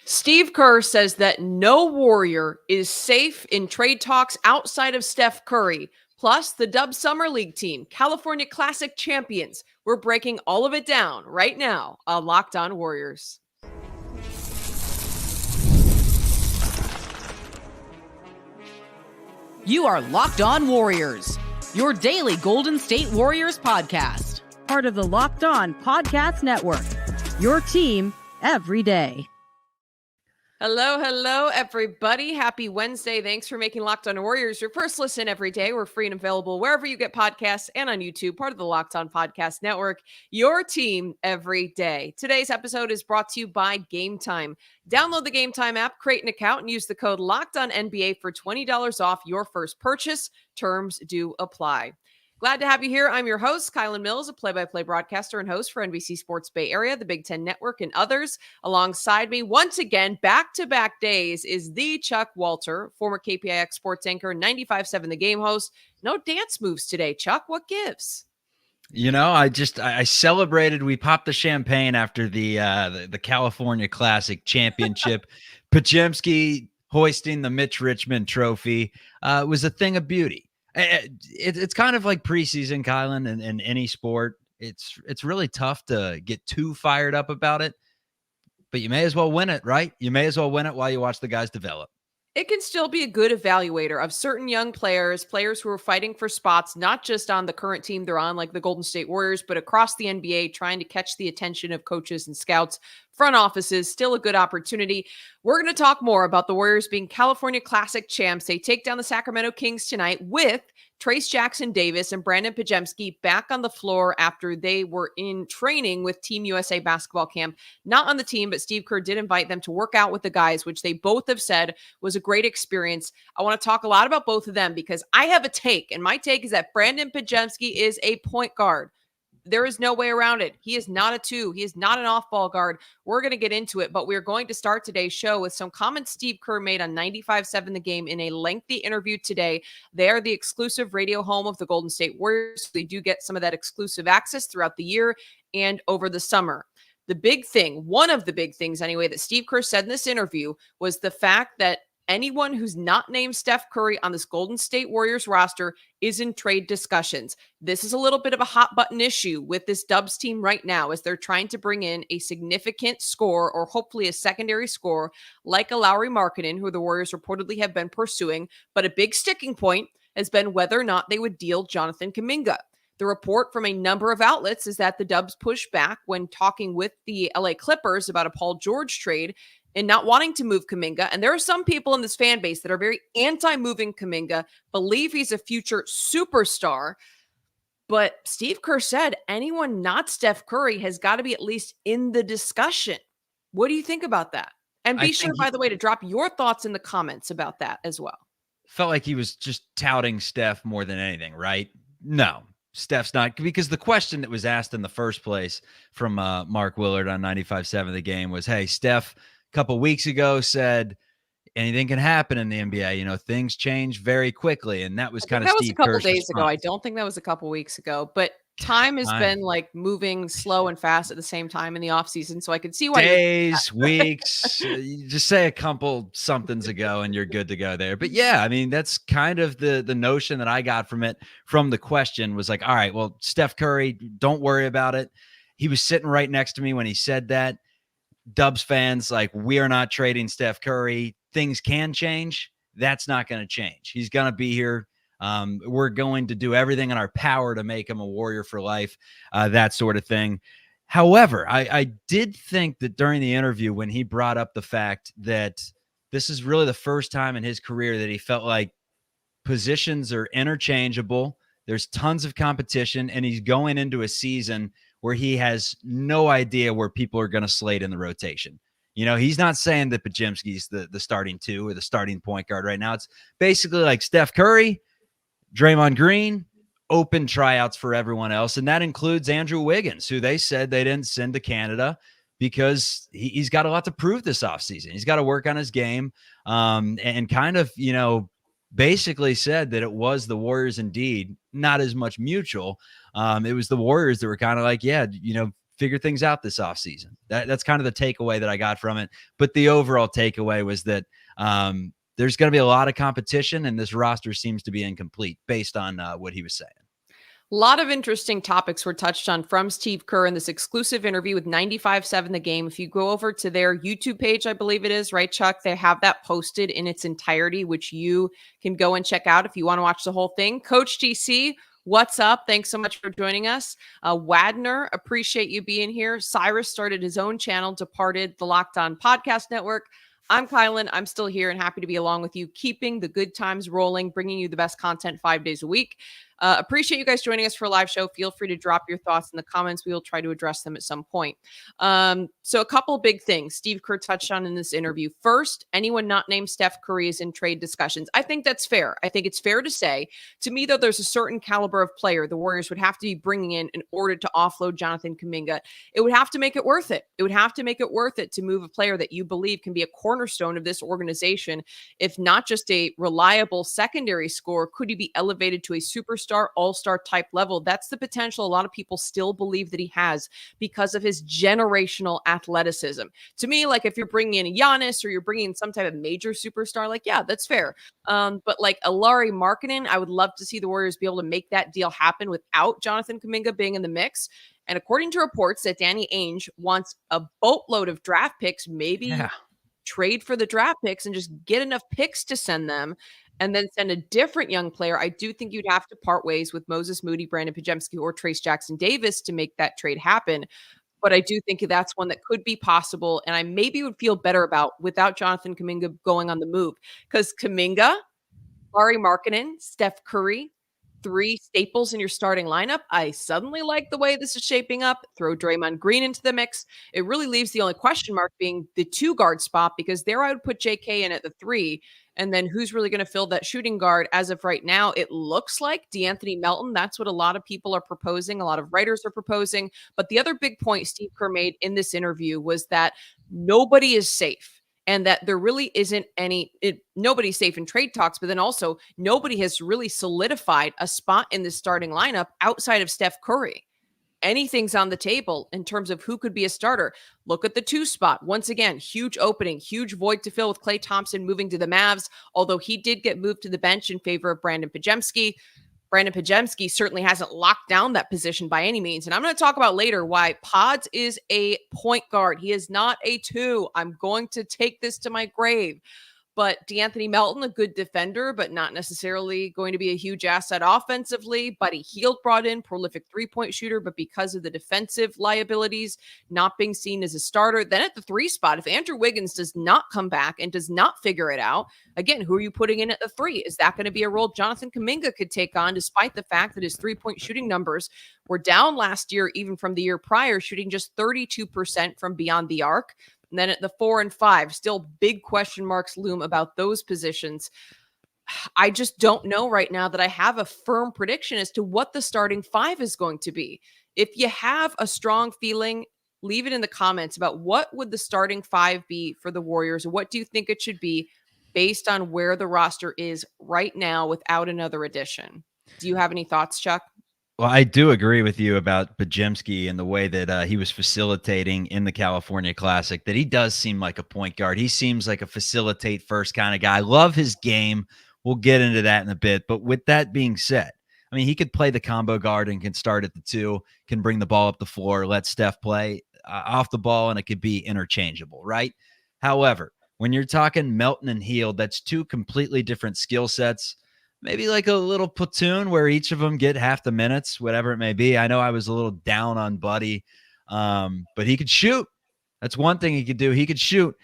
Steve Kerr says that no Warrior is safe in trade talks outside of Steph Curry. Plus, the Dubs Summer League team, California Classic champions. We're breaking all of it down right now on Locked On Warriors. You are Locked On Warriors, your daily Golden State Warriors podcast. Part of the Locked On Podcast Network, your team every day. Hello, everybody. Happy Wednesday. Thanks for making Locked On Warriors your first listen every day. We're free and available wherever you get podcasts and on YouTube, part of the Locked On Podcast Network, your team every day. Today's episode is brought to you by Gametime. Download the Gametime app, create an account, and use the code LOCKEDONNBA for $20 off your first purchase. Terms do apply. Glad to have you here. I'm your host, Kylan Mills, a play-by-play broadcaster and host for NBC Sports Bay Area, the Big Ten Network, and others. Alongside me, once again, back-to-back days, is the Chuck Walter, former KPIX sports anchor, 95.7 The Game host. No dance moves today, Chuck. What gives? You know, I celebrated. We popped the champagne after the California Classic championship. Podziemski hoisting the Mitch Richmond trophy was a thing of beauty. It's kind of like preseason, Kylan, in any sport. It's really tough to get too fired up about it, but you may as well win it, right? You may as well win it while you watch the guys develop. It can still be a good evaluator of certain young players who are fighting for spots, not just on the current team they're on, like the Golden State Warriors, but across the NBA, trying to catch the attention of coaches and scouts, front offices. Still a good opportunity. We're going to talk more about the Warriors being California Classic champs. They take down the Sacramento Kings tonight with Trayce Jackson-Davis and Brandon Podziemski back on the floor after they were in training with Team USA basketball camp. Not on the team, but Steve Kerr did invite them to work out with the guys, which they both have said was a great experience. I want to talk a lot about both of them because I have a take, and my take is that Brandon Podziemski is a point guard. There is no way around it. He is not a two. He is not an off-ball guard. We're going to get into it, but we're going to start today's show with some comments Steve Kerr made on 95.7 The Game in a lengthy interview today. They are the exclusive radio home of the Golden State Warriors. They do get some of that exclusive access throughout the year and over the summer. The big thing, one of the big things anyway, that Steve Kerr said in this interview was the fact that anyone who's not named Steph Curry on this Golden State Warriors roster is in trade discussions. This is a little bit of a hot button issue with this Dubs team right now as they're trying to bring in a significant scorer or hopefully a secondary scorer like a Lauri Markkanen, who the Warriors reportedly have been pursuing. But a big sticking point has been whether or not they would deal Jonathan Kuminga. The report from a number of outlets is that the Dubs pushed back when talking with the LA Clippers about a Paul George trade and not wanting to move Kuminga. And there are some people in this fan base that are very anti-moving Kuminga, believe he's a future superstar. But Steve Kerr said anyone not Steph Curry has got to be at least in the discussion. What do you think about that? And be sure, by the way, to drop your thoughts in the comments about that as well. Felt like he was just touting Steph more than anything, right? No, Steph's not, because the question that was asked in the first place from Mark Willard on 95.7 The Game was, hey, Steph couple weeks ago said anything can happen in the NBA. You know, things change very quickly. And that was kind of Steve Kerr's a couple days response. ago. I don't think that was a couple weeks ago, but time has been like moving slow and fast at the same time in the offseason. So I could see why days, weeks, you just say a couple somethings ago and you're good to go there. But yeah, I mean, that's kind of the notion that I got from it, from the question was like, all right, well, Steph Curry, don't worry about it. He was sitting right next to me when he said that. Dubs fans, like, we are not trading Steph Curry. Things can change. That's not going to change. He's going to be here. We're going to do everything in our power to make him a Warrior for life, that sort of thing. However, I did think that during the interview, when he brought up the fact that this is really the first time in his career that he felt like positions are interchangeable, there's tons of competition, and he's going into a season where he has no idea where people are going to slate in the rotation. You know, he's not saying that Podziemski's the starting two or the starting point guard right now. It's basically like Steph Curry, Draymond Green, open tryouts for everyone else. And that includes Andrew Wiggins, who they said they didn't send to Canada because he's got a lot to prove this offseason. He's got to work on his game, and kind of, you know, basically said that it was the Warriors indeed, not as much mutual. It was the Warriors that were kind of like, yeah, you know, figure things out this offseason. That's kind of the takeaway that I got from it. But the overall takeaway was that there's going to be a lot of competition, and this roster seems to be incomplete based on what he was saying. A lot of interesting topics were touched on from Steve Kerr in this exclusive interview with 95.7 The Game. If you go over to their YouTube page, I believe it is, right, Chuck? They have that posted in its entirety, which you can go and check out if you want to watch the whole thing. Coach TC, what's up? Thanks so much for joining us. Wadner, appreciate you being here. Cyrus started his own channel, departed the Locked On Podcast Network. I'm Kylan. I'm still here and happy to be along with you, keeping the good times rolling, bringing you the best content 5 days a week. Appreciate you guys joining us for a live show. Feel free to drop your thoughts in the comments. We will try to address them at some point. So a couple big things Steve Kerr touched on in this interview. First, anyone not named Steph Curry is in trade discussions. I think that's fair. I think it's fair to say. To me, though, there's a certain caliber of player the Warriors would have to be bringing in order to offload Jonathan Kuminga. It would have to make it worth it. It would have to make it worth it to move a player that you believe can be a cornerstone of this organization. If not just a reliable secondary scorer, could he be elevated to a superstar, all-star type level? That's the potential a lot of people still believe that he has because of his generational athleticism. To me, like if you're bringing in a Giannis or you're bringing in some type of major superstar, like, yeah, that's fair. But like a Lauri Markkanen, I would love to see the Warriors be able to make that deal happen without Jonathan Kuminga being in the mix. And according to reports that Danny Ainge wants a boatload of draft picks, maybe trade for the draft picks and just get enough picks to send them and then send a different young player. I do think you'd have to part ways with Moses Moody, Brandon Podziemski, or Trace Jackson Davis to make that trade happen. But I do think that's one that could be possible. And I maybe would feel better about without Jonathan Kuminga going on the move. Because Kuminga, Lauri Markkanen, Steph Curry, 3 staples in your starting lineup. I suddenly like the way this is shaping up. Throw Draymond Green into the mix. It really leaves the only question mark being the 2-guard spot, because there I would put JK in at the 3. And then who's really going to fill that shooting guard? As of right now, it looks like DeAnthony Melton. That's what a lot of people are proposing. A lot of writers are proposing. But the other big point Steve Kerr made in this interview was that nobody is safe. And that there really isn't nobody's safe in trade talks, but then also nobody has really solidified a spot in the starting lineup outside of Steph Curry. Anything's on the table in terms of who could be a starter. Look at the 2 spot. Once again, huge opening, huge void to fill with Klay Thompson moving to the Mavs, although he did get moved to the bench in favor of Brandon Podziemski. Brandon Podziemski certainly hasn't locked down that position by any means. And I'm going to talk about later why Pods is a point guard. He is not a 2. I'm going to take this to my grave. But DeAnthony Melton, a good defender, but not necessarily going to be a huge asset offensively. Buddy Hield brought in, prolific 3-point shooter, but because of the defensive liabilities, not being seen as a starter. Then at the 3 spot, if Andrew Wiggins does not come back and does not figure it out, again, who are you putting in at the 3? Is that going to be a role Jonathan Kuminga could take on, despite the fact that his 3-point shooting numbers were down last year, even from the year prior, shooting just 32% from beyond the arc? And then at the 4 and 5, still big question marks loom about those positions. I just don't know right now that I have a firm prediction as to what the starting 5 is going to be. If you have a strong feeling, leave it in the comments about what would the starting 5 be for the Warriors. What do you think it should be based on where the roster is right now without another addition? Do you have any thoughts, Chuck? Well, I do agree with you about Podziemski and the way that he was facilitating in the California Classic, that he does seem like a point guard. He seems like a facilitate first kind of guy. Love his game. We'll get into that in a bit. But with that being said, I mean, he could play the combo guard and can start at the 2, can bring the ball up the floor, let Steph play off the ball, and it could be interchangeable, right? However, when you're talking Melton and Hield, that's 2 completely different skill sets. Maybe like a little platoon where each of them get half the minutes, whatever it may be. I know I was a little down on Buddy, but he could shoot. That's one thing he could do. He could shoot.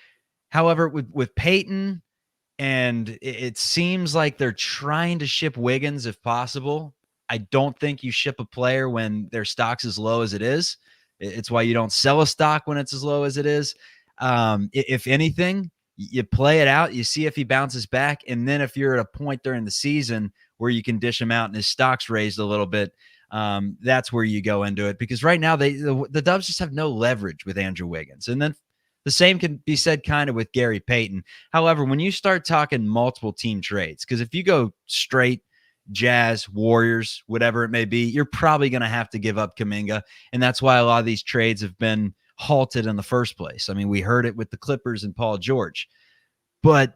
However, with Peyton, and it seems like they're trying to ship Wiggins if possible. I don't think you ship a player when their stock's as low as it is. It's why you don't sell a stock when it's as low as it is. If anything, you play it out, you see if he bounces back, and then if you're at a point during the season where you can dish him out and his stock's raised a little bit, that's where you go into it. Because right now the Dubs just have no leverage with Andrew Wiggins. And then the same can be said kind of with Gary Payton. However, when you start talking multiple team trades, because if you go straight Jazz, Warriors, whatever it may be, you're probably going to have to give up Kuminga. And that's why a lot of these trades have been halted in the first place. I mean, we heard it with the Clippers and Paul George. But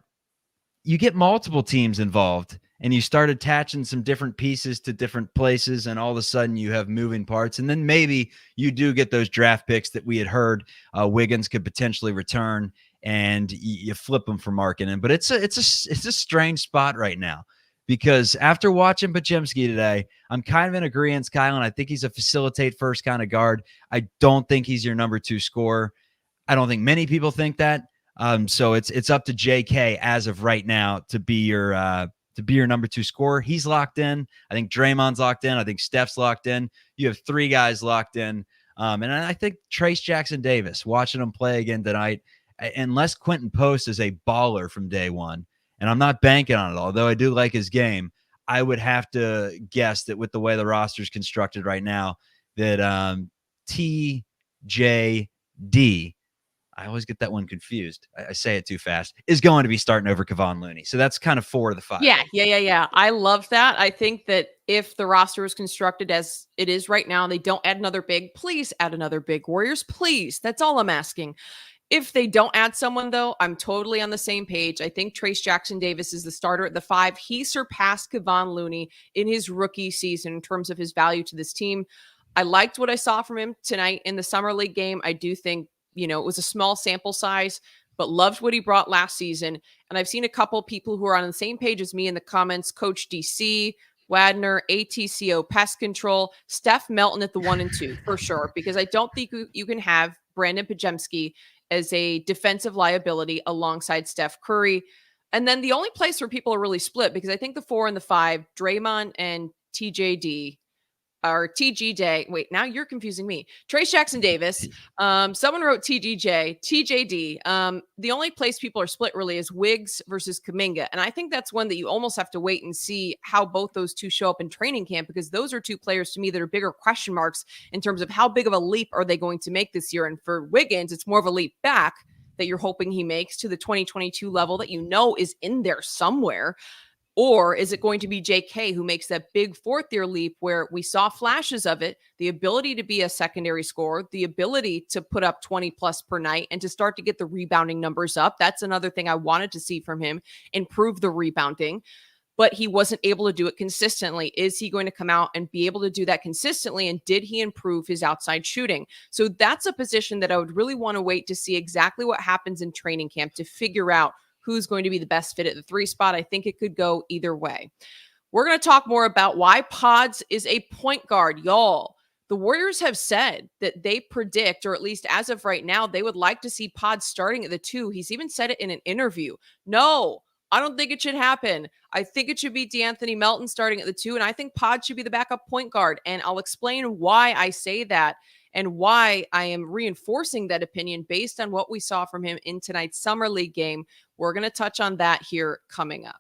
you get multiple teams involved and you start attaching some different pieces to different places, and all of a sudden you have moving parts. And then maybe you do get those draft picks that we had heard Wiggins could potentially return, and you flip them for Markkanen. But it's a strange spot right now, because after watching Podziemski today, I'm kind of in agreement, Kyle, and I think he's a facilitate first kind of guard. I don't think he's your number 2 scorer. I don't think many people think that. So it's up to JK as of right now to be your number 2 scorer. He's locked in. I think Draymond's locked in. I think Steph's locked in. You have 3 guys locked in. And I think Trace Jackson Davis, watching him play again tonight, unless Quentin Post is a baller from day one, and I'm not banking on it, although I do like his game, I would have to guess that with the way the roster is constructed right now, that TJD, I always get that one confused, I say it too fast, is going to be starting over Kevon Looney. So that's kind of 4 of the 5. Yeah. I love that. I think that if the roster is constructed as it is right now, and they don't add another big, please add another big. Warriors, please. That's all I'm asking. If they don't add someone, though, I'm totally on the same page. I think Trace Jackson Davis is the starter at the 5. He surpassed Kevon Looney in his rookie season in terms of his value to this team. I liked what I saw from him tonight in the Summer League game. I do think, it was a small sample size, but loved what he brought last season. And I've seen a couple people who are on the same page as me in the comments: Coach DC, Wadner, ATCO, Pest Control, Steph Melton at the 1 and 2 for sure, because I don't think you can have Brandon Podziemski as a defensive liability alongside Steph Curry. And then the only place where people are really split, because I think the 4 and the 5, Draymond and TJD, or TGJ. Wait, now you're confusing me. Trace Jackson Davis. Someone wrote TJD. The only place people are split really is Wiggs versus Kuminga. And I think that's one that you almost have to wait and see how both those two show up in training camp, because those are 2 players to me that are bigger question marks in terms of how big of a leap are they going to make this year. And for Wiggins, it's more of a leap back that you're hoping he makes to the 2022 level that is in there somewhere. Or is it going to be JK who makes that big 4th-year leap where we saw flashes of it, the ability to be a secondary scorer, the ability to put up 20 plus per night and to start to get the rebounding numbers up? That's another thing I wanted to see from him, improve the rebounding, but he wasn't able to do it consistently. Is he going to come out and be able to do that consistently? And did he improve his outside shooting? So that's a position that I would really want to wait to see exactly what happens in training camp to figure out who's going to be the best fit at the 3 spot. I think it could go either way. We're going to talk more about why Pods is a point guard. Y'all, the Warriors have said that they predict, or at least as of right now, they would like to see Pods starting at the 2. He's even said it in an interview. No, I don't think it should happen. I think it should be DeAnthony Melton starting at the 2, and I think Pods should be the backup point guard. And I'll explain why I say that and why I am reinforcing that opinion based on what we saw from him in tonight's Summer League game. We're going to touch on that here coming up.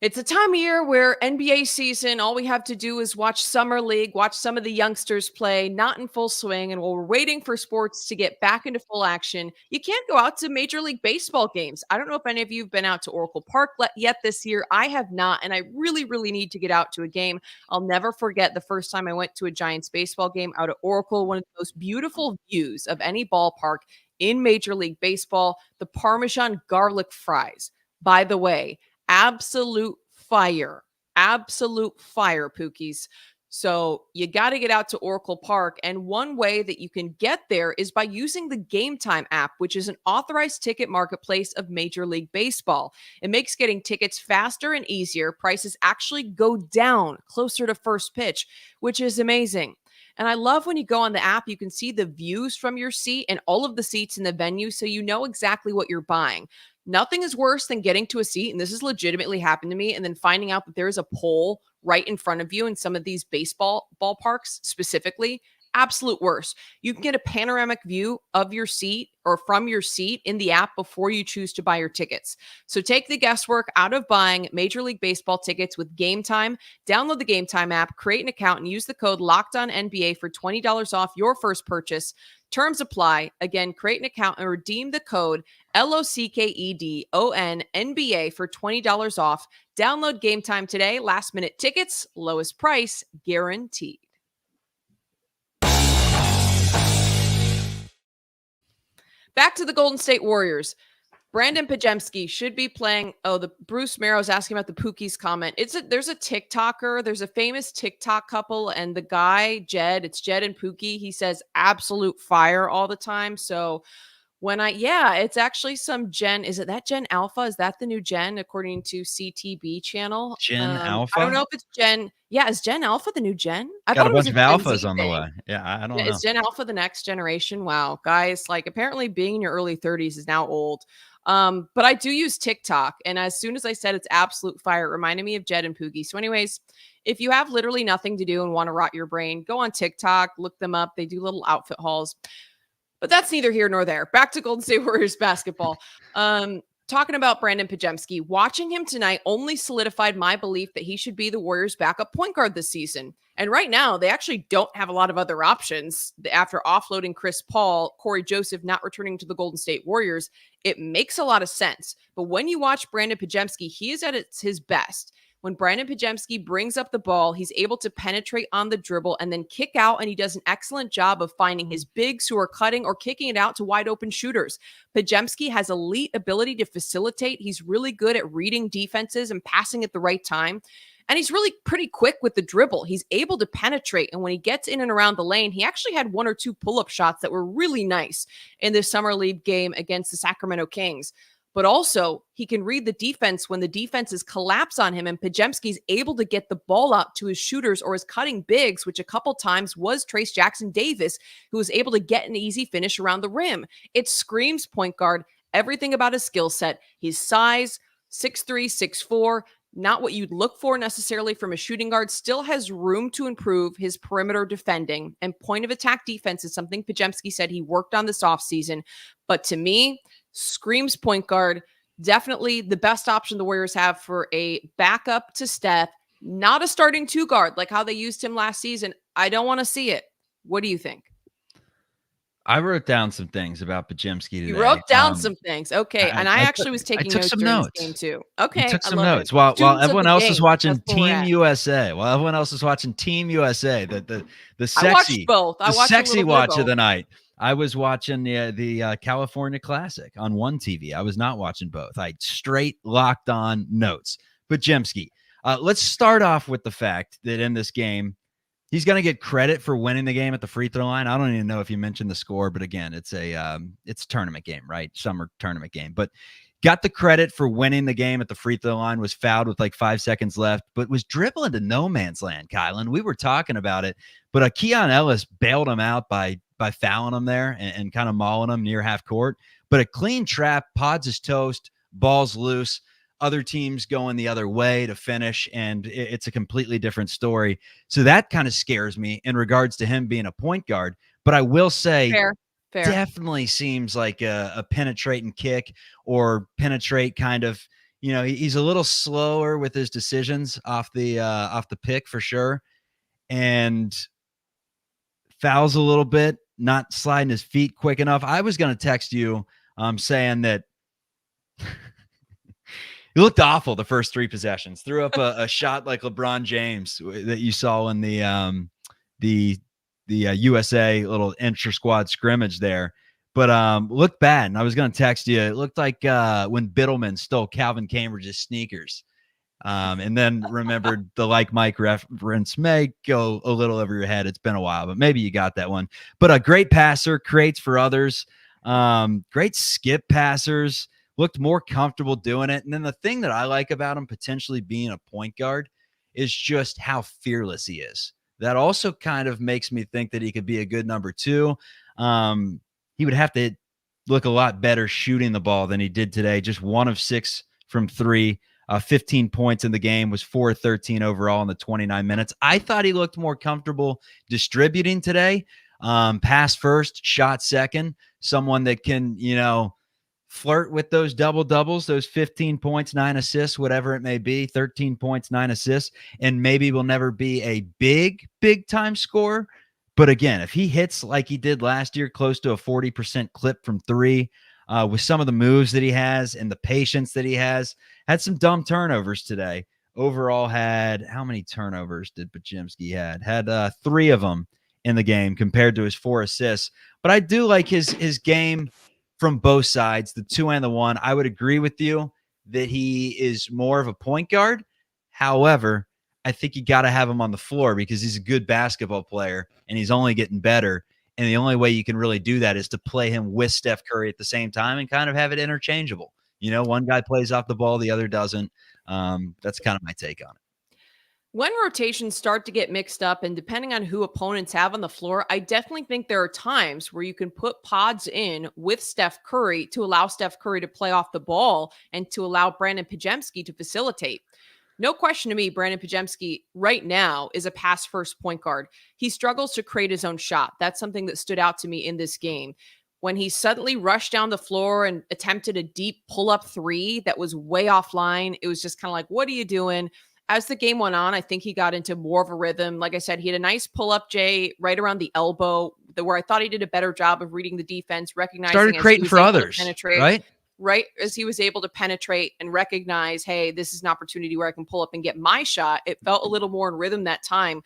It's a time of year where NBA season, all we have to do is watch Summer League, watch some of the youngsters play, not in full swing. And while we're waiting for sports to get back into full action, you can't go out to Major League Baseball games. I don't know if any of you have been out to Oracle Park yet this year. I have not, and I really, really need to get out to a game. I'll never forget the first time I went to a Giants baseball game out at Oracle, one of the most beautiful views of any ballpark in Major League Baseball, the Parmesan garlic fries. By the way, absolute fire, Pookies. So you got to get out to Oracle Park. And one way that you can get there is by using the Gametime app, which is an authorized ticket marketplace of Major League Baseball. It makes getting tickets faster and easier. Prices actually go down closer to first pitch, which is amazing. And I love when you go on the app, you can see the views from your seat and all of the seats in the venue, so you know exactly what you're buying. Nothing is worse than getting to a seat, and this has legitimately happened to me, and then finding out that there is a pole right in front of you in some of these baseball ballparks specifically. Absolute worst. You can get a panoramic view of your seat or from your seat in the app before you choose to buy your tickets. So take the guesswork out of buying Major League Baseball tickets with Gametime. Download the Gametime app, create an account, and use the code LOCKEDONNBA for $20 off your first purchase. Terms apply. Again, create an account and redeem the code LOCKEDONNBA for $20 off. Download Gametime today. Last minute tickets, lowest price guaranteed. Back to the Golden State Warriors. Brandon Podziemski should be playing. Oh, the Bruce Merrow's asking about the Pookie's comment. There's a TikToker. There's a famous TikTok couple, and the guy, it's Jed and Pookie. He says absolute fire all the time. So it's actually some Gen. Is it that Gen Alpha? Is that the new Gen according to CTB channel? Gen Alpha? I don't know if it's Gen. Yeah, is Gen Alpha the new Gen? I got a bunch of alphas on the way. Yeah, I don't know. Is Gen Alpha the next generation? Wow, guys, like apparently being in your early 30s is now old. But I do use TikTok, and as soon as I said it's absolute fire, it reminded me of Jed and Pookie. So anyways, if you have literally nothing to do and want to rot your brain, go on TikTok, look them up. They do little outfit hauls. But that's neither here nor there. Back to Golden State Warriors basketball. Talking about Brandon Podziemski, watching him tonight only solidified my belief that he should be the Warriors' backup point guard this season. And right now, they actually don't have a lot of other options. After offloading Chris Paul, Corey Joseph not returning to the Golden State Warriors, it makes a lot of sense. But when you watch Brandon Podziemski, he is at his best. When Brandon Podziemski brings up the ball, he's able to penetrate on the dribble and then kick out, and he does an excellent job of finding his bigs who are cutting or kicking it out to wide open shooters. Podziemski has elite ability to facilitate. He's really good at reading defenses and passing at the right time. And he's really pretty quick with the dribble. He's able to penetrate. And when he gets in and around the lane, he actually had 1 or 2 pull-up shots that were really nice in this summer league game against the Sacramento Kings. But also, he can read the defense when the defenses collapse on him, and Podziemski's able to get the ball out to his shooters or his cutting bigs, which a couple times was Trace Jackson Davis, who was able to get an easy finish around the rim. It screams point guard, everything about his skill set. His size, 6'3", 6'4", not what you'd look for necessarily from a shooting guard, still has room to improve his perimeter defending. And point of attack defense is something Podziemski said he worked on this offseason. But to me, screams point guard, definitely the best option the Warriors have for a backup to Steph, not a starting 2 guard like how they used him last season. I don't want to see it. What do you think? I wrote down some things about Podziemski today. You wrote down some things. Okay. And I actually was taking notes during this game too. Okay. I took some notes while everyone else is watching Team USA. While everyone else is watching Team USA, the sexy, I watched both. I watched sexy watch of the night. I was watching the California Classic on one TV. I was not watching both. I straight locked on notes. Podziemski. Let's start off with the fact that in this game, he's going to get credit for winning the game at the free throw line. I don't even know if you mentioned the score, but again, it's a tournament game, right? Summer tournament game. But got the credit for winning the game at the free throw line, was fouled with like 5 seconds left, but was dribbling to no man's land, Kylan. We were talking about it, but Keon Ellis bailed him out by fouling him there and kind of mauling him near half court. But a clean trap, Pods is toast, ball's loose, other teams going the other way to finish, and it's a completely different story. So that kind of scares me in regards to him being a point guard. But I will say, Fair. Definitely seems like a penetrate and kick, or penetrate kind of, he's a little slower with his decisions off the pick for sure. And fouls a little bit, not sliding his feet quick enough. I was going to text you saying that he looked awful the first 3 possessions. Threw up a shot like LeBron James that you saw in the USA little intra-squad scrimmage there. But looked bad. And I was going to text you. It looked like when Biddleman stole Calvin Cambridge's sneakers. And then remembered the like Mike reference may go a little over your head. It's been a while, but maybe you got that one. But a great passer, creates for others. Great skip passers. Looked more comfortable doing it. And then the thing that I like about him potentially being a point guard is just how fearless he is. That also kind of makes me think that he could be a good number 2. He would have to look a lot better shooting the ball than he did today. Just 1 of 6 from 3, 15 points in the game, was 4-13 overall in the 29 minutes. I thought he looked more comfortable distributing today. Pass first, shot second, someone that can, flirt with those double doubles, those 15 points, 9 assists, whatever it may be, 13 points, 9 assists, and maybe will never be a big time scorer, But again, if he hits like he did last year, close to a 40% clip from three, with some of the moves that he has and the patience that he has, had some dumb turnovers today. Overall, had how many turnovers did Podziemski had 3 of them in the game compared to his 4 assists. But I do like his game from both sides, the 2 and the 1. I would agree with you that he is more of a point guard. However, I think you got to have him on the floor because he's a good basketball player and he's only getting better. And the only way you can really do that is to play him with Steph Curry at the same time and kind of have it interchangeable. You know, one guy plays off the ball, the other doesn't. That's kind of my take on it. When rotations start to get mixed up and depending on who opponents have on the floor, I definitely think there are times where you can put Pods in with Steph Curry to allow Steph Curry to play off the ball and to allow Brandon Podziemski to facilitate. No question to me, Brandon Podziemski right now is a pass-first point guard. He struggles to create his own shot. That's something that stood out to me in this game. When he suddenly rushed down the floor and attempted a deep pull-up 3 that was way offline, it was just kind of like, what are you doing? As the game went on, I think he got into more of a rhythm. Like I said, he had a nice pull-up, Jay, right around the elbow, where I thought he did a better job of reading the defense, recognizing started creating for others, right? As he was able to penetrate and recognize, hey, this is an opportunity where I can pull up and get my shot. It felt a little more in rhythm that time.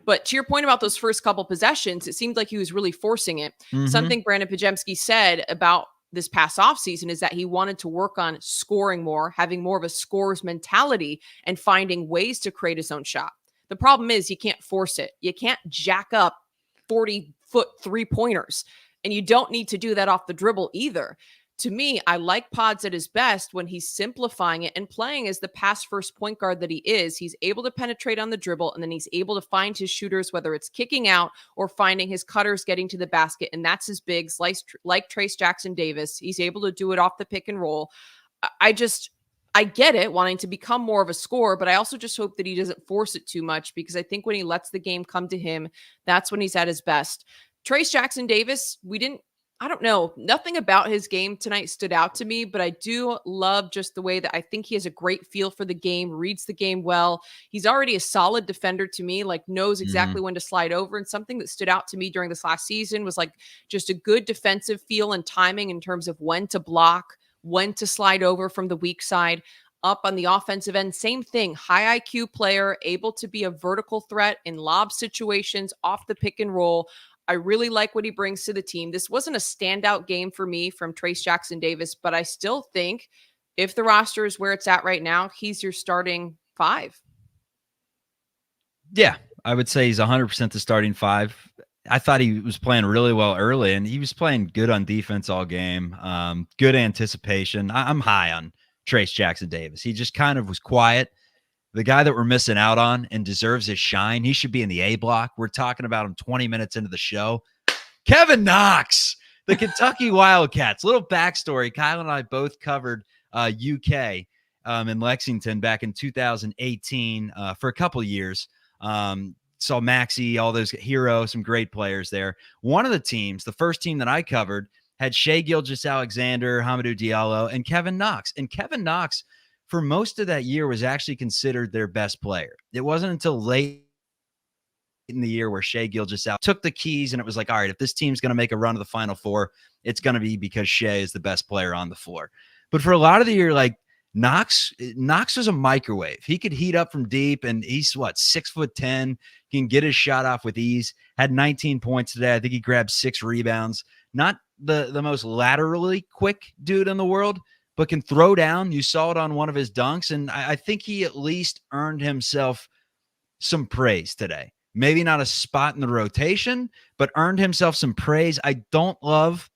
But to your point about those first couple possessions, it seemed like he was really forcing it. Mm-hmm. Something Brandon Podziemski said about this past offseason is that he wanted to work on scoring more, having more of a scorer's mentality and finding ways to create his own shot. The problem is you can't force it. You can't jack up 40-foot 3-pointers, and you don't need to do that off the dribble either. To me, I like Pods at his best when he's simplifying it and playing as the pass-first point guard that he is. He's able to penetrate on the dribble, and then he's able to find his shooters, whether it's kicking out or finding his cutters getting to the basket, and that's his bigs, like Trayce Jackson-Davis. He's able to do it off the pick and roll. I get it, wanting to become more of a scorer, but I also just hope that he doesn't force it too much because I think when he lets the game come to him, that's when he's at his best. Trayce Jackson-Davis, I don't know. Nothing about his game tonight stood out to me, but I do love just the way that I think he has a great feel for the game, reads the game well. He's already a solid defender to me, like knows exactly when to slide over. And something that stood out to me during this last season was like just a good defensive feel and timing in terms of when to block, when to slide over from the weak side. Up on the offensive end, same thing. High IQ player, able to be a vertical threat in lob situations, off the pick and roll. I really like what he brings to the team. This wasn't a standout game for me from Trayce Jackson-Davis, but I still think if the roster is where it's at right now, he's your starting 5. Yeah, I would say he's 100% the starting 5. I thought he was playing really well early, and he was playing good on defense all game. Good anticipation. I'm high on Trayce Jackson-Davis. He just kind of was quiet. The guy that we're missing out on and deserves his shine. He should be in the A block. We're talking about him 20 minutes into the show. Kevin Knox, the Kentucky Wildcats. Little backstory. Kyle and I both covered UK in Lexington back in 2018 for a couple of years. Saw Maxey, all those heroes, some great players there. One of the teams, the first team that I covered, had Shai Gilgeous-Alexander, Hamidou Diallo, and Kevin Knox. And Kevin Knox, for most of that year, was actually considered their best player. It wasn't until late in the year where Shai Gilgeous-Alexander took the keys and it was like, all right, if this team's going to make a run to the Final Four, it's going to be because Shai is the best player on the floor. But for a lot of the year, like Knox was a microwave. He could heat up from deep, and he's 6'10", can get his shot off with ease. Had 19 points today. I think he grabbed 6 rebounds. Not the most laterally quick dude in the world, but can throw down. You saw it on one of his dunks, and I think he at least earned himself some praise today. Maybe not a spot in the rotation, but earned himself some praise. I don't love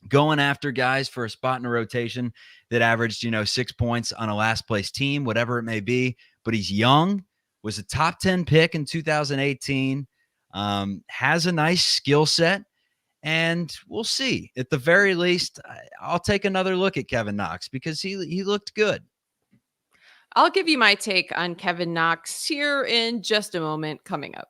going after guys for a spot in a rotation that averaged, 6 points on a last place team, whatever it may be, but he's young, was a top 10 pick in 2018, has a nice skill set. And we'll see. At the very least, I'll take another look at Kevin Knox because he looked good. I'll give you my take on Kevin Knox here in just a moment coming up.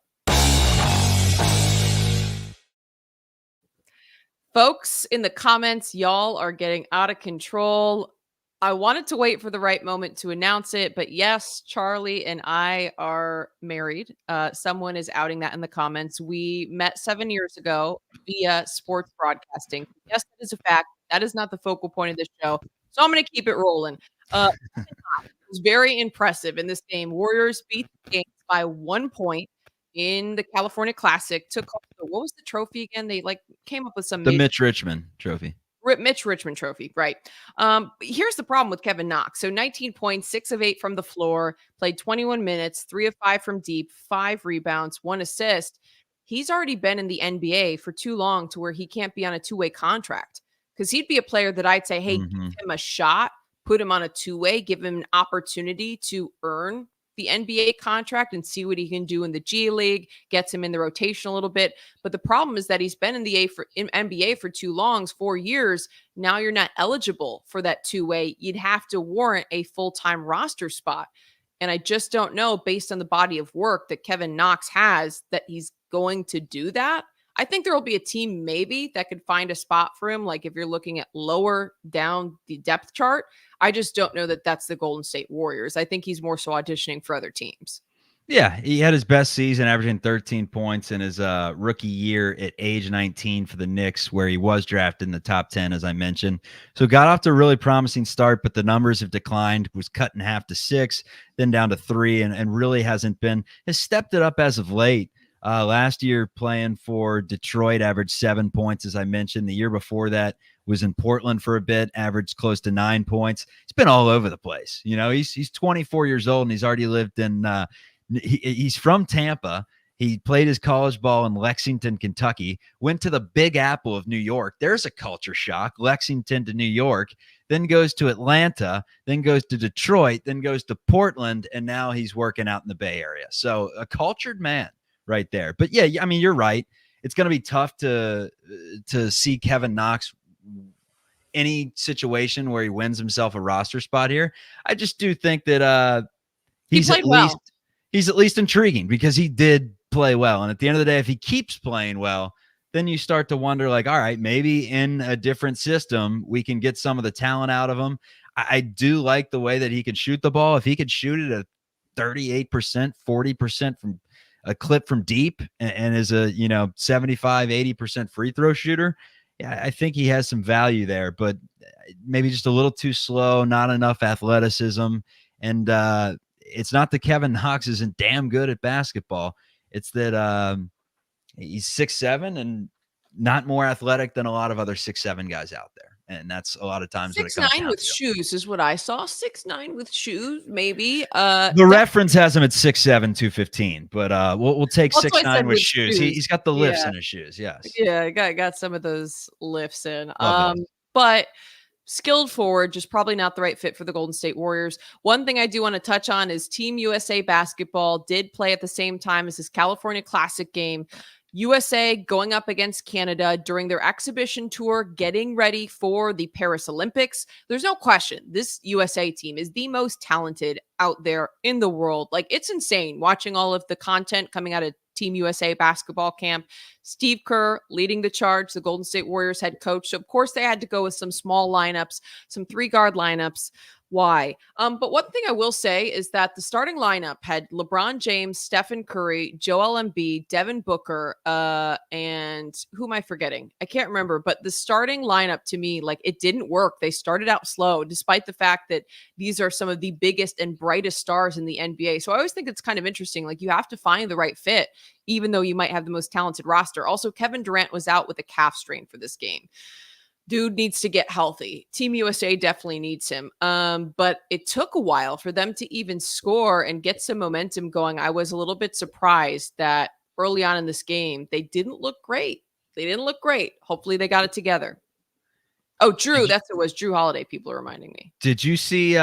Folks, in the comments, y'all are getting out of control. I wanted to wait for the right moment to announce it, but yes, Charlie and I are married. Someone is outing that in the comments. We met 7 years ago via sports broadcasting. Yes, that is a fact. That is not the focal point of this show. So I'm going to keep it rolling. It was very impressive in this game. Warriors beat the Kings by 1 point in the California Classic. Took home what was the trophy again? They came up with some The Mitch Richmond trophy. Mitch Richmond trophy, right? Here's the problem with Kevin Knox. So 19 points, 6 of 8 from the floor, played 21 minutes, 3 of 5 from deep, 5 rebounds, 1 assist. He's already been in the NBA for too long to where he can't be on a two-way contract, because he'd be a player that I'd say, hey, give him a shot, put him on a two-way, give him an opportunity to earn the NBA contract and see what he can do in the G League, gets him in the rotation a little bit. But the problem is that he's been in the NBA for too long, 4 years. Now you're not eligible for that two-way. You'd have to warrant a full-time roster spot. And I just don't know, based on the body of work that Kevin Knox has, that he's going to do that. I think there will be a team maybe that could find a spot for him. Like if you're looking at lower down the depth chart, I just don't know that that's the Golden State Warriors. I think he's more so auditioning for other teams. Yeah, he had his best season, averaging 13 points in his rookie year at age 19 for the Knicks, where he was drafted in the top 10, as I mentioned. So got off to a really promising start, but the numbers have declined. Was cut in half to 6, then down to 3, and really has stepped it up as of late. Last year playing for Detroit, averaged 7 points, as I mentioned. The year before that was in Portland for a bit, averaged close to 9 points. He's been all over the place. You know, he's 24 years old and he's already lived in he's from Tampa. He played his college ball in Lexington, Kentucky, went to the Big Apple of New York. There's a culture shock. Lexington to New York, then goes to Atlanta, then goes to Detroit, then goes to Portland, and now he's working out in the Bay Area. So a cultured man right there. But yeah, I mean, you're right. It's going to be tough to see Kevin Knox any situation where he wins himself a roster spot here. I just do think that he's at least intriguing, because he did play well. And at the end of the day, if he keeps playing well, then you start to wonder, like, all right, maybe in a different system, we can get some of the talent out of him. I do like the way that he can shoot the ball. If he could shoot it at 38%, 40% from a clip from deep, and is a 75, 80% free throw shooter, yeah, I think he has some value there, but maybe just a little too slow, not enough athleticism. And it's not that Kevin Knox isn't damn good at basketball. It's that he's 6'7" and not more athletic than a lot of other 6'7" guys out there. And that's a lot of times 6'9" with shoes is what I saw. 6'9" with shoes, maybe. The reference has him at 6'7", 215, but we'll take 6'9" with shoes. He's got the lifts in his shoes. Yes. Yeah, got some of those lifts in. But skilled forward, just probably not the right fit for the Golden State Warriors. One thing I do want to touch on is Team USA basketball did play at the same time as this California Classic game. USA going up against Canada during their exhibition tour, getting ready for the Paris Olympics. There's no question this USA team is the most talented out there in the world. Like, it's insane watching all of the content coming out of Team USA basketball camp. Steve Kerr leading the charge, the Golden State Warriors head coach. So of course they had to go with some small lineups, some 3-guard lineups. Why? But one thing I will say is that the starting lineup had LeBron James, Stephen Curry, Joel Embiid, Devin Booker, and who am I forgetting? I can't remember. But the starting lineup, to me, like, it didn't work. They started out slow, despite the fact that these are some of the biggest and brightest stars in the NBA. So I always think it's kind of interesting. Like, you have to find the right fit, even though you might have the most talented roster. Also, Kevin Durant was out with a calf strain for this game. Dude needs to get healthy. Team USA definitely needs him. But it took a while for them to even score and get some momentum going. I was a little bit surprised that early on in this game, they didn't look great. Hopefully they got it together. Oh, Drew, it was Drew Holiday. People are reminding me. Did you see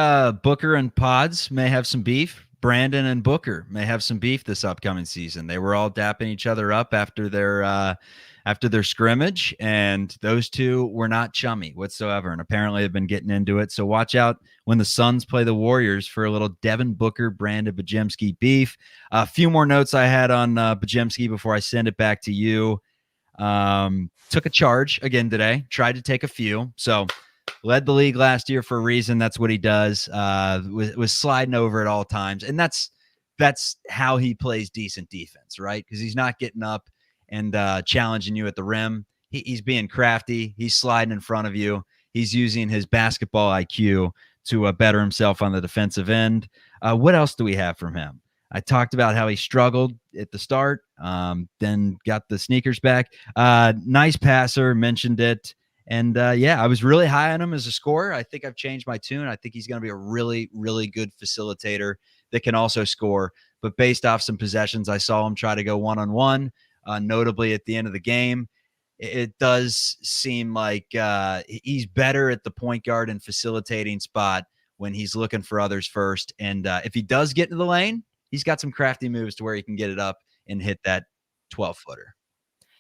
Booker and Pods may have some beef? Brandon and Booker may have some beef this upcoming season. They were all dapping each other up after their scrimmage, and those two were not chummy whatsoever, and apparently they've been getting into it. So watch out when the Suns play the Warriors for a little Devin Booker, Brandon Podziemski beef. A few more notes I had on Podziemski before I send it back to you. Took a charge again today, tried to take a few. So led the league last year for a reason. That's what he does. Was sliding over at all times. And that's how he plays decent defense, right? Because he's not getting up and challenging you at the rim. He's being crafty. He's sliding in front of you. He's using his basketball IQ to better himself on the defensive end. What else do we have from him? I talked about how he struggled at the start, then got the sneakers back. Nice passer, mentioned it. And I was really high on him as a scorer. I think I've changed my tune. I think he's going to be a really, really good facilitator that can also score. But based off some possessions, I saw him try to go one-on-one, notably at the end of the game. It does seem like he's better at the point guard and facilitating spot when he's looking for others first. And if he does get into the lane, he's got some crafty moves to where he can get it up and hit that 12-footer.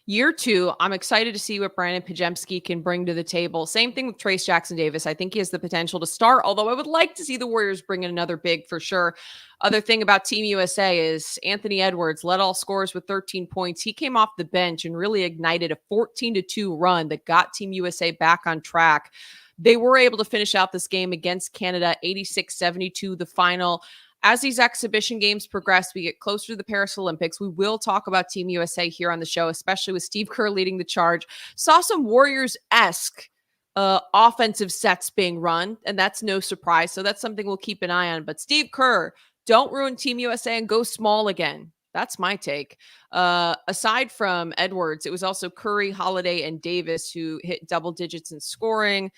Year 2, I'm excited to see what Brandon Podziemski can bring to the table. Same thing with Trace Jackson-Davis. I think he has the potential to start, although I would like to see the Warriors bring in another big for sure. Other thing about Team USA is Anthony Edwards led all scorers with 13 points. He came off the bench and really ignited a 14-2 run that got Team USA back on track. They were able to finish out this game against Canada, 86-72, the final. As these exhibition games progress, we get closer to the Paris Olympics. We will talk about Team USA here on the show, especially with Steve Kerr leading the charge. Saw some Warriors-esque offensive sets being run, and that's no surprise. So that's something we'll keep an eye on. But Steve Kerr, don't ruin Team USA and go small again. That's my take. Aside from Edwards, it was also Curry, Holiday, and Davis who hit double digits in scoring.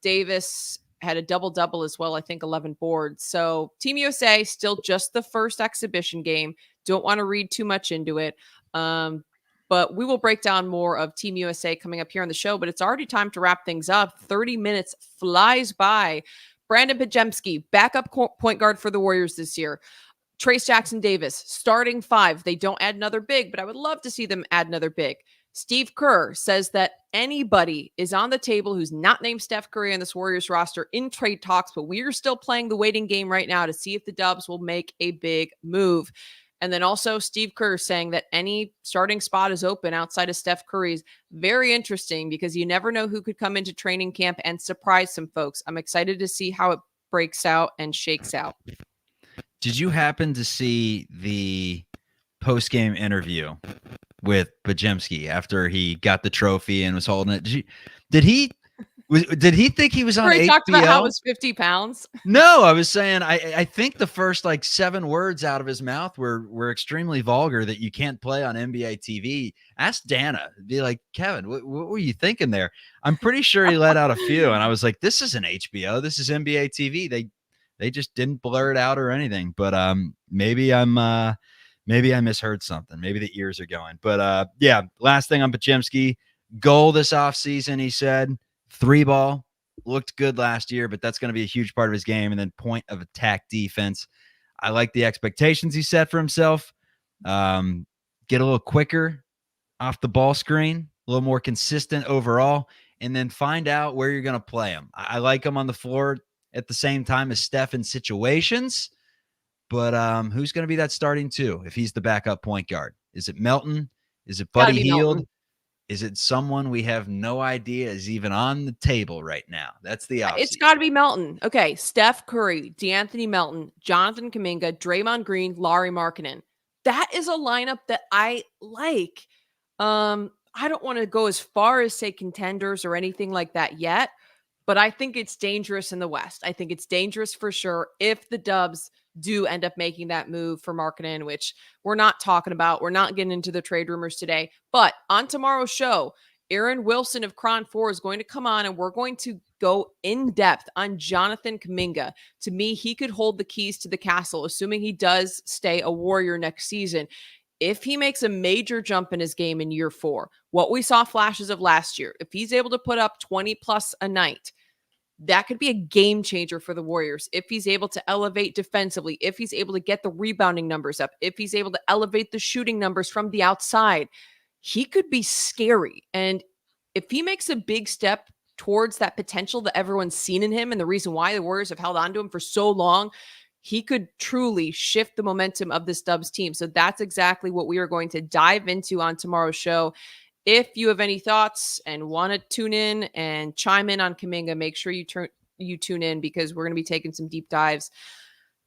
Davis had a double-double as well, I think 11 boards. So Team USA, still just the first exhibition game. Don't want to read too much into it. But we will break down more of Team USA coming up here on the show. But it's already time to wrap things up. 30 minutes flies by. Brandon Podziemski, backup point guard for the Warriors this year. Trace Jackson-Davis, starting 5. They don't add another big, but I would love to see them add another big. Steve Kerr says that anybody is on the table who's not named Steph Curry on this Warriors roster in trade talks, but we are still playing the waiting game right now to see if the Dubs will make a big move. And then also Steve Kerr saying that any starting spot is open outside of Steph Curry's. Very interesting because you never know who could come into training camp and surprise some folks. I'm excited to see how it breaks out and shakes out. Did you happen to see the post-game interview with Podziemski after he got the trophy and was holding it? Did he think he was on HBO? He talked about how it was 50 pounds. No, I was saying I think the first 7 words out of his mouth were extremely vulgar that you can't play on NBA TV. Ask Dana. Be like, Kevin, what were you thinking there? I'm pretty sure he let out a few, and I was like, this isn't HBO. This is NBA TV. They just didn't blur it out or anything. But maybe I misheard something. Maybe the ears are going. But last thing on Podziemski, goal this offseason, he said, 3-ball. Looked good last year, but that's going to be a huge part of his game. And then point of attack defense. I like the expectations he set for himself. Get a little quicker off the ball screen, a little more consistent overall, and then find out where you're going to play him. I like him on the floor at the same time as Steph in situations. But who's going to be that starting 2 if he's the backup point guard? Is it Melton? Is it Buddy Hield? Is it someone we have no idea is even on the table right now? That's the offseason. It's got to be Melton. Okay, Steph Curry, DeAnthony Melton, Jonathan Kuminga, Draymond Green, Lauri Markkanen. That is a lineup that I like. I don't want to go as far as say contenders or anything like that yet, but I think it's dangerous in the West. I think it's dangerous for sure if the Dubs do end up making that move for Markkanen, which we're not talking about. We're not getting into the trade rumors today. But on tomorrow's show, Aaron Wilson of Cron 4 is going to come on and we're going to go in depth on Jonathan Kuminga. To me, he could hold the keys to the castle, assuming he does stay a Warrior next season. If he makes a major jump in his game in year 4, what we saw flashes of last year, if he's able to put up 20 plus a night, that could be a game changer for the Warriors. If he's able to elevate defensively, if he's able to get the rebounding numbers up, if he's able to elevate the shooting numbers from the outside, he could be scary. And if he makes a big step towards that potential that everyone's seen in him and the reason why the Warriors have held on to him for so long, he could truly shift the momentum of this Dubs team. So that's exactly what we are going to dive into on tomorrow's show. If you have any thoughts and want to tune in and chime in on Kuminga, make sure you tune in, because we're going to be taking some deep dives.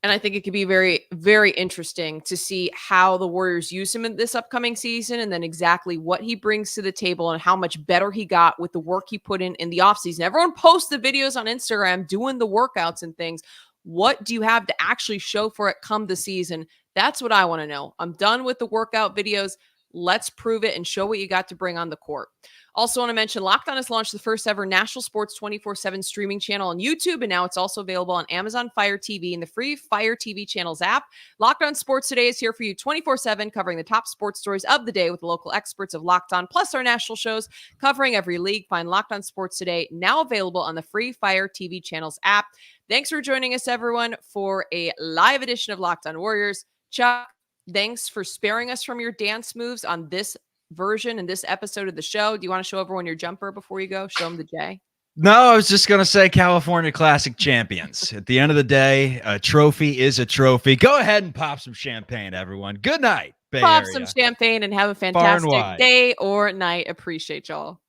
And I think it could be very, very interesting to see how the Warriors use him in this upcoming season, and then exactly what he brings to the table and how much better he got with the work he put in the offseason. Everyone posts the videos on Instagram doing the workouts and things. What do you have to actually show for it come the season? That's what I want to know. I'm done with the workout videos. Let's prove it and show what you got to bring on the court. Also want to mention, Locked On has launched the first ever national sports 24/7 streaming channel on YouTube, and now it's also available on Amazon Fire TV and the free Fire TV channels app. Locked On Sports Today is here for you 24/7, covering the top sports stories of the day with the local experts of Locked On, plus our national shows covering every league. Find Locked On Sports Today, now available on the free Fire TV channels app. Thanks for joining us, everyone, for a live edition of Locked On Warriors. Chuck, thanks for sparing us from your dance moves on this version and this episode of the show. Do you want to show everyone your jumper before you go? Show them the J. No, I was just going to say California Classic champions. At the end of the day, a trophy is a trophy. Go ahead and pop some champagne, everyone. Good night, Bay Pop Area. some champagne and have a fantastic day or night. Appreciate y'all.